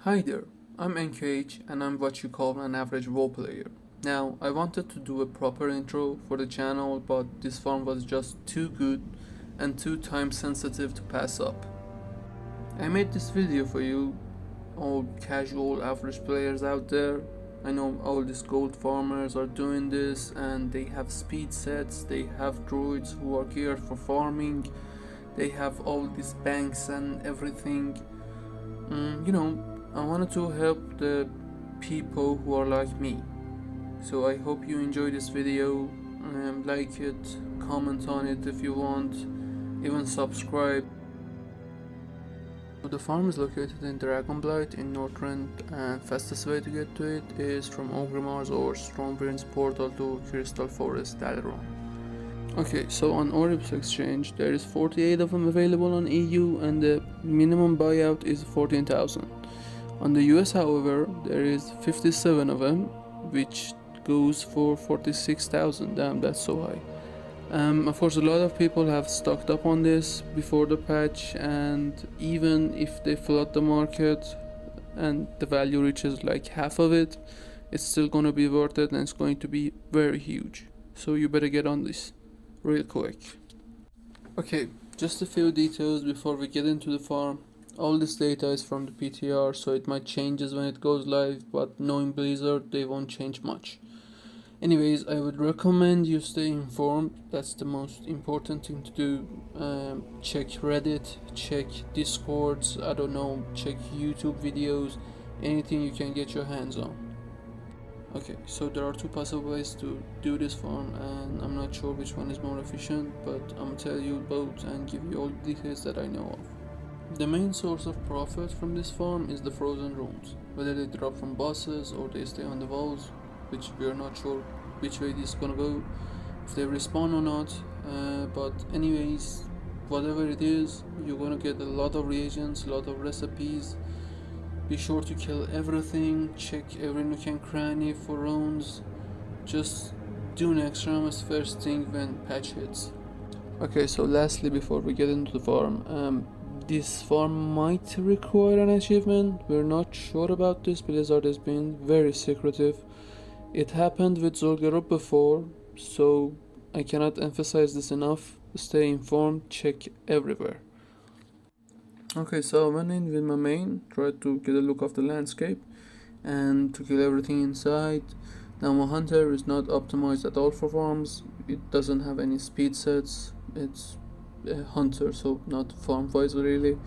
Hi there, I'm NKH and I'm what you call an average WoW player. Now, I wanted to do a proper intro for the channel, but this farm was just too good and too time sensitive to pass up. I made this video for you, all casual average players out there. I know all these gold farmers are doing this and they have speed sets, they have druids who are geared for farming, they have all these banks and everything. I wanted to help the people who are like me. So I hope you enjoy this video, like it, comment on it if you want, even subscribe. The farm is located in Dragonflight in Northrend, and fastest way to get to it is from Ogrimar's or Stormwind's portal to Crystal Forest Dalaran. Okay, so on Orib's exchange there is 48 of them available on EU and the minimum buyout is 14,000. On the US, however, there is 57 of them, which goes for 46,000. Damn, that's so high. Of course, a lot of people have stocked up on this before the patch, and even if they flood the market and the value reaches like half of it, it's still gonna be worth it and it's going to be very huge. So you better get on this real quick. Okay, just a few details before we get into the farm. All this data is from the PTR, so it might changes when it goes live, but knowing Blizzard, they won't change much. Anyways, I would recommend you stay informed. That's the most important thing to do. Check Reddit, check Discords, I don't know, check YouTube videos, anything you can get your hands on. Okay, so there are two possible ways to do this farm, and I'm not sure which one is more efficient, but I'm gonna tell you both and give you all the details that I know of. The main source of profit from this farm is the frozen rooms, whether they drop from bosses or they stay on the walls, which we are not sure which way this is gonna go, if they respawn or not, but anyways, whatever it is, you're gonna get a lot of reagents, a lot of recipes. Be sure to kill everything, check every nook and cranny for runes, just do an extramus first thing when patch hits. Okay, so lastly before we get into the farm, this farm might require an achievement. We're not sure about this. Blizzard has been very secretive. It happened with Zul'Gurub before, so I cannot emphasize this enough. Stay informed, check everywhere. Okay, so I went in with my main, tried to get a look of the landscape and to kill everything inside. Now my hunter is not optimized at all for farms. It doesn't have any speed sets. It's a hunter, so not farm wise really.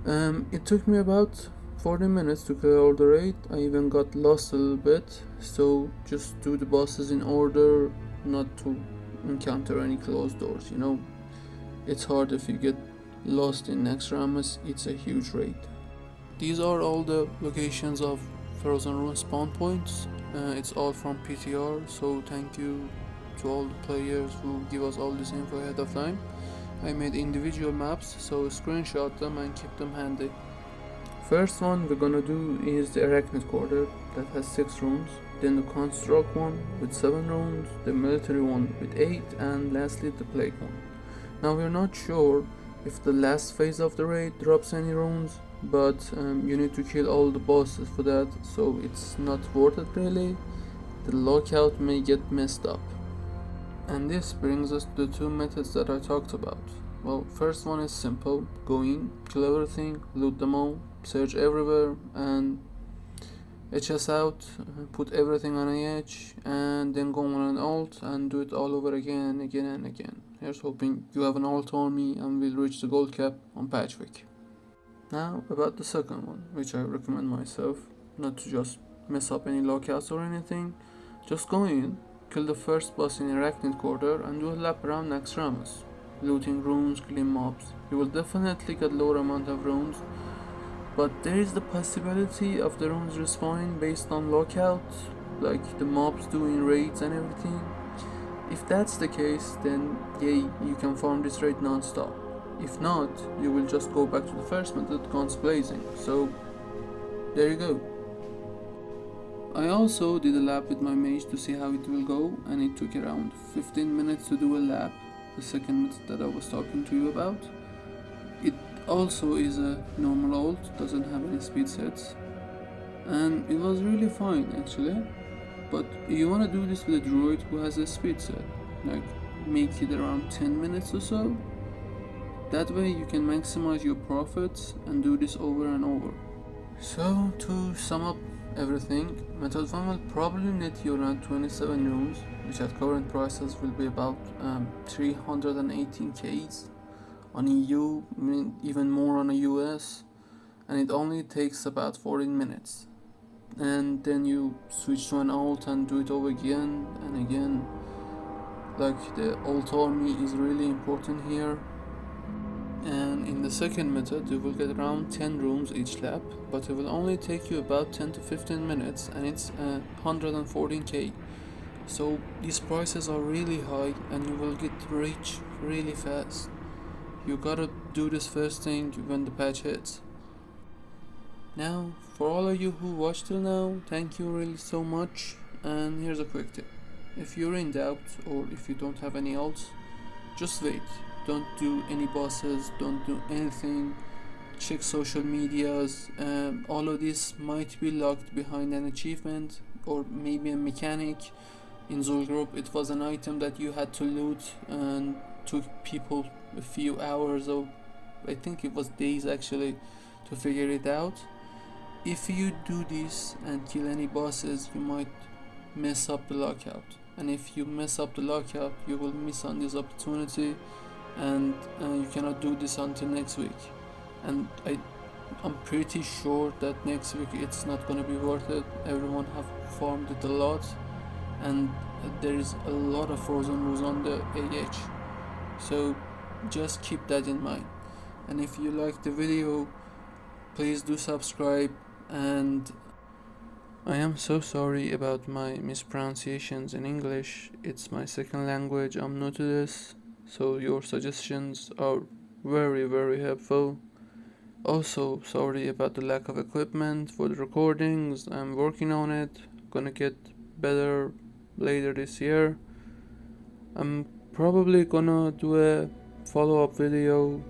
It took me about 40 minutes to clear all the raid. I even got lost a little bit, so just do the bosses in order, not to encounter any closed doors, It's hard if you get lost in Naxxramas, it's a huge raid. These are all the locations of Frozen Rune spawn points. It's all from PTR, so thank you to all the players who give us all this info ahead of time. I made individual maps, so screenshot them and keep them handy. First one we're gonna do is the Arachnid Quarter that has 6 rooms, then the Construct one with 7 rooms, the Military one with 8, and lastly the Plague one. Now we're not sure if the last phase of the raid drops any rooms, but you need to kill all the bosses for that, so it's not worth it really. The lockout may get messed up. And this brings us to the two methods that I talked about. Well, first one is simple. Go in, kill everything, loot them all, search everywhere, and HS out, put everything on a edge, and then go on an alt and do it all over again and again and again. Here's hoping you have an alt army and will reach the gold cap on patch week. Now about the second one, which I recommend myself, not to just mess up any lockouts or anything. Just go in, kill the first boss in Arachnid Quarter and do a lap around Naxxramas, looting runes, killing mobs. You will definitely get lower amount of runes, but there is the possibility of the runes respawning based on lockout, like the mobs do in raids and everything. If that's the case, then yay, you can farm this raid non-stop. If not, you will just go back to the first method, guns blazing. So there you go. I also did a lap with my mage to see how it will go, and it took around 15 minutes to do a lap, the second method that I was talking to you about. It also is a normal ult, doesn't have any speed sets, and it was really fine actually. But you wanna do this with a druid who has a speed set, like make it around 10 minutes or so. That way you can maximize your profits and do this over and over. So to sum up everything, Method 1 will probably net you around 27 runes, which at current prices will be about 318 Ks on EU, even more on the US, and it only takes about 14 minutes. And then you switch to an alt and do it over again and again. Like the alt army is really important here. And in the second method you will get around 10 rooms each lap, but it will only take you about 10 to 15 minutes and it's 114k. So these prices are really high and you will get rich really fast. You gotta do this first thing when the patch hits. Now, for all of you who watched till now, thank you really so much. And here's a quick tip. If you're in doubt or if you don't have any alts, just wait. Don't do any bosses, don't do anything. Check social medias. All of this might be locked behind an achievement or maybe a mechanic. In Zul'Gurub it was an item that you had to loot and took people a few hours or I think it was days actually to figure it out. If you do this and kill any bosses, you might mess up the lockout, and if you mess up the lockout you will miss on this opportunity and you cannot do this until next week. And I'm pretty sure that next week it's not gonna be worth it. Everyone have farmed it a lot and there is a lot of frozen rules on the AH, so just keep that in mind. And if you like the video, please do subscribe. And I am so sorry about my mispronunciations in English. It's my second language, I'm new to this, so your suggestions are very helpful. Also sorry about the lack of equipment for the recordings. I'm working on it, gonna get better later this year. I'm probably gonna do a follow-up video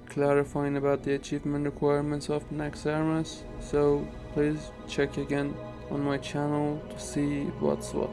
clarifying about the achievement requirements of Naxxramas, so please check again on my channel to see what's what.